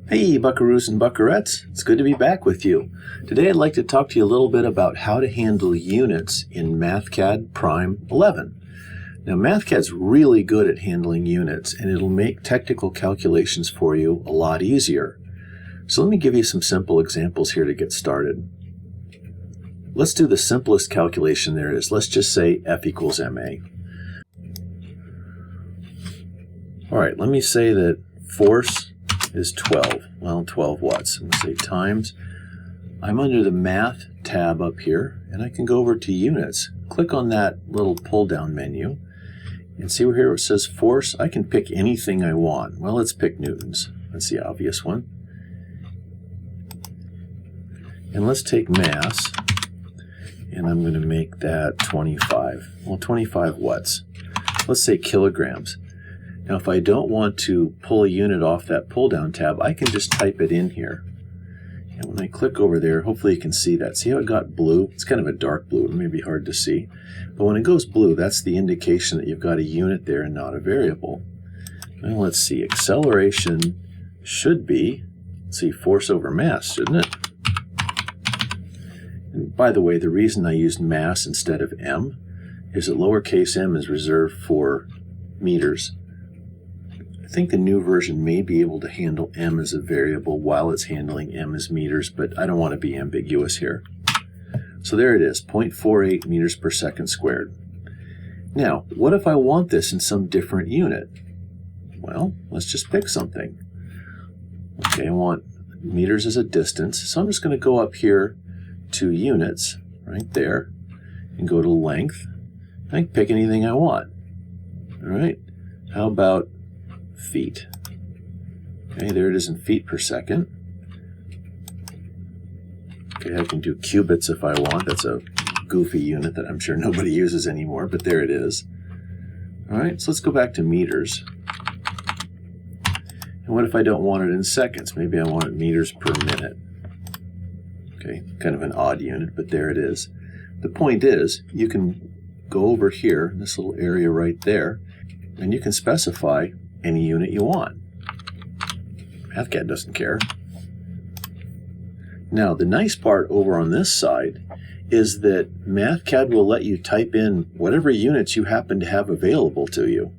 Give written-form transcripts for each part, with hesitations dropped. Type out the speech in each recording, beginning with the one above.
Hey buckaroos and buckarettes, it's good to be back with you. Today I'd like to talk to you a little bit about how to handle units in Mathcad Prime 11. Now Mathcad's really good at handling units and it'll make technical calculations for you a lot easier. So let me give you some simple examples here to get started. Let's do the simplest calculation there is. Let's just say F equals MA. Alright, let me say that force is 12. Well, 12 watts. I'm going to say times. I'm under the Math tab up here, and I can go over to Units. Click on that little pull-down menu, and see here it says Force. I can pick anything I want. Well, let's pick newtons. That's the obvious one. And let's take mass, and I'm going to make that 25. Well, 25 watts. Let's say kilograms. Now, if I don't want to pull a unit off that pull-down tab, I can just type it in here. And when I click over there, hopefully you can see that. See how it got blue? It's kind of a dark blue. It may be hard to see. But when it goes blue, that's the indication that you've got a unit there and not a variable. Well, let's see. Acceleration should be, let's see, force over mass, shouldn't it? And by the way, the reason I used mass instead of m is that lowercase m is reserved for meters. I think the new version may be able to handle m as a variable while it's handling m as meters, but I don't want to be ambiguous here. So there it is, 0.48 meters per second squared. Now, what if I want this in some different unit? Well, let's just pick something. Okay, I want meters as a distance, so I'm just going to go up here to units, right there, and go to length. I can pick anything I want. All right, how about feet? Okay, there it is in feet per second. Okay, I can do cubits if I want. That's a goofy unit that I'm sure nobody uses anymore, but there it is. All right, so let's go back to meters. And what if I don't want it in seconds? Maybe I want it meters per minute. Okay, kind of an odd unit, but there it is. The point is, you can go over here, this little area right there, and you can specify any unit you want. Mathcad doesn't care. Now, the nice part over on this side is that Mathcad will let you type in whatever units you happen to have available to you.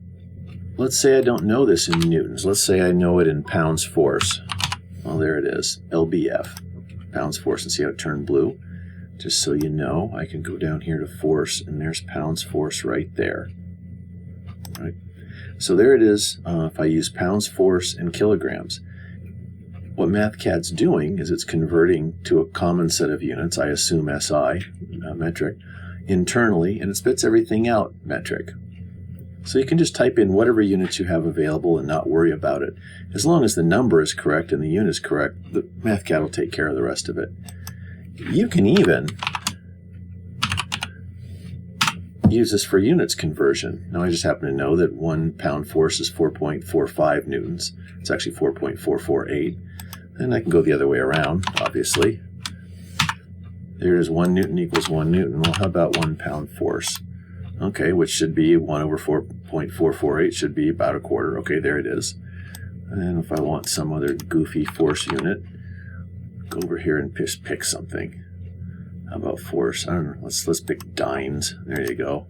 Let's say I don't know this in newtons. Let's say I know it in pounds force. Well, there it is, LBF, pounds force, and see how it turned blue? Just so you know, I can go down here to force, and there's pounds force right there. All right. So there it is if I use pounds force and kilograms. What Mathcad's doing is it's converting to a common set of units, I assume SI, metric, internally, and it spits everything out metric. So you can just type in whatever units you have available and not worry about it. As long as the number is correct and the unit is correct, the Mathcad will take care of the rest of it. You can even use this for units conversion. Now I just happen to know that 1 pound force is 4.45 newtons. It's actually 4.448. And I can go the other way around, obviously. There it is, 1 newton equals 1 newton. Well, how about 1 pound force? Okay, which should be 1 over 4.448 should be about a quarter. Okay, there it is. And then if I want some other goofy force unit, go over here and just pick something. How about force? I don't know. Let's pick dynes. There you go.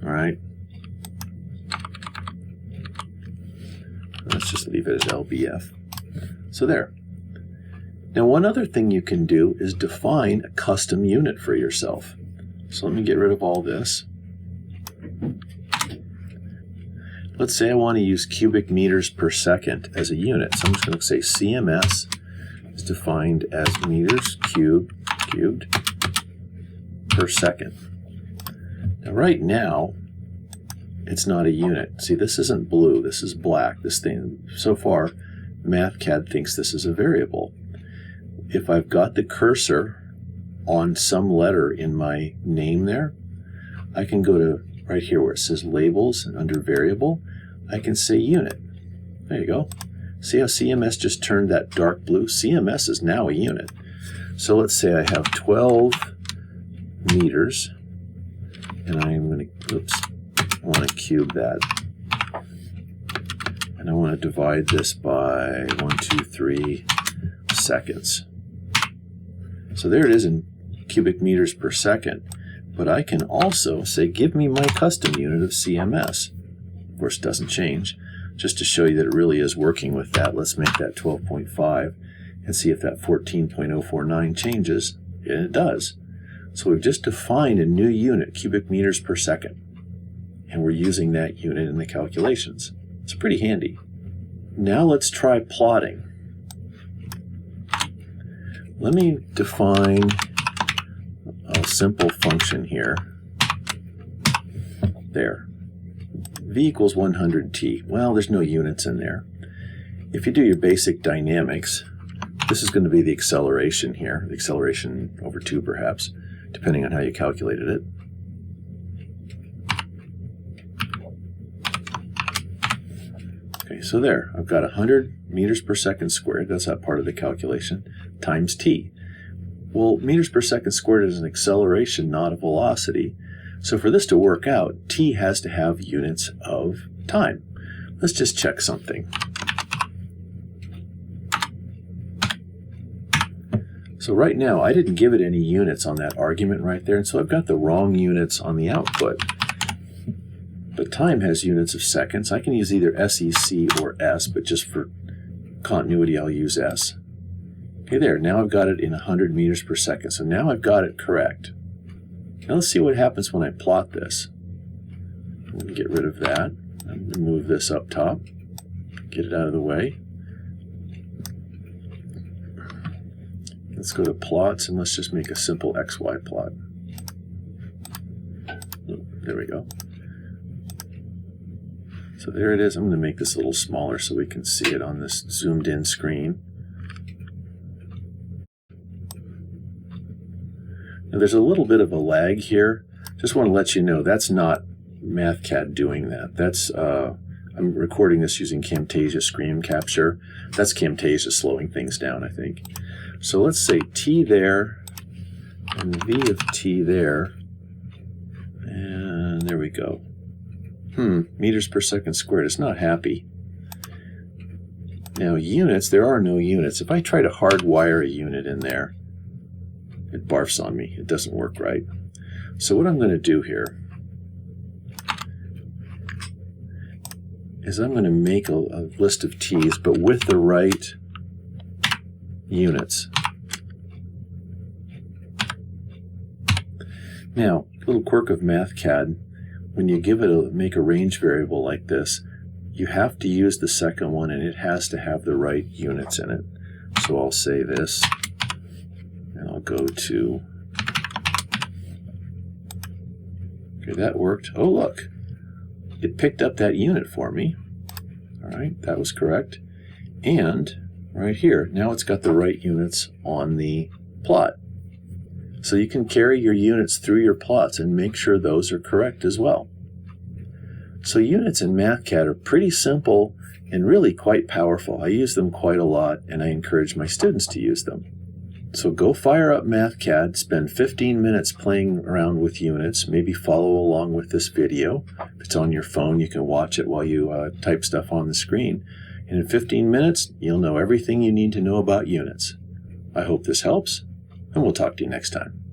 All right. Let's just leave it as LBF. So there. Now one other thing you can do is define a custom unit for yourself. So let me get rid of all this. Let's say I want to use cubic meters per second as a unit. So I'm just going to say CMS is defined as meters cubed per second. Now right now, it's not a unit. See, this isn't blue, this is black. This thing, so far, Mathcad thinks this is a variable. If I've got the cursor on some letter in my name there, I can go to right here where it says labels, and under variable, I can say unit. There you go. See how CMS just turned that dark blue? CMS is now a unit. So let's say I have 12 meters, and I'm going to, I want to cube that. and I want to divide this by 123 seconds. So there it is in cubic meters per second. But I can also say, give me my custom unit of CMS. Of course, it doesn't change. Just to show you that it really is working with that, let's make that 12.5 and see if that 14.049 changes. And it does. So we've just defined a new unit, cubic meters per second. And we're using that unit in the calculations. It's pretty handy. Now let's try plotting. Let me define a simple function here. There. V equals 100t. Well, there's no units in there. If you do your basic dynamics, this is going to be the acceleration here. The acceleration over 2 perhaps, depending on how you calculated it. Okay, so there. I've got 100 meters per second squared. That's that part of the calculation. Times t. Well, meters per second squared is an acceleration, not a velocity. So for this to work out, t has to have units of time. Let's just check something. So right now, I didn't give it any units on that argument right there, and so I've got the wrong units on the output. But time has units of seconds. I can use either SEC or S, but just for continuity, I'll use S. Okay, there. Now I've got it in 100 meters per second. So now I've got it correct. Now let's see what happens when I plot this. I'm going to get rid of that. I'm going to move this up top. Get it out of the way. Let's go to plots and let's just make a simple XY plot. Oh, there we go. So there it is. I'm going to make this a little smaller so we can see it on this zoomed in screen. Now there's a little bit of a lag here. Just want to let you know that's not Mathcad doing that. That's I'm recording this using Camtasia Screen Capture. That's Camtasia slowing things down, I think. So let's say t there and v of t there. And there we go. Meters per second squared. It's not happy. Now units, there are no units. If I try to hardwire a unit in there, it barfs on me. It doesn't work right. So what I'm going to do here is I'm going to make a list of t's, but with the right units. Now, little quirk of Mathcad, when you give it make a range variable like this, you have to use the second one and it has to have the right units in it. So I'll say this, and I'll go to, okay, that worked. Oh, look, it picked up that unit for me. All right, that was correct. And right here, now it's got the right units on the plot. So you can carry your units through your plots and make sure those are correct as well. So units in Mathcad are pretty simple and really quite powerful. I use them quite a lot and I encourage my students to use them. So go fire up Mathcad, spend 15 minutes playing around with units, maybe follow along with this video. If it's on your phone, you can watch it while you type stuff on the screen. And in 15 minutes, you'll know everything you need to know about units. I hope this helps, and we'll talk to you next time.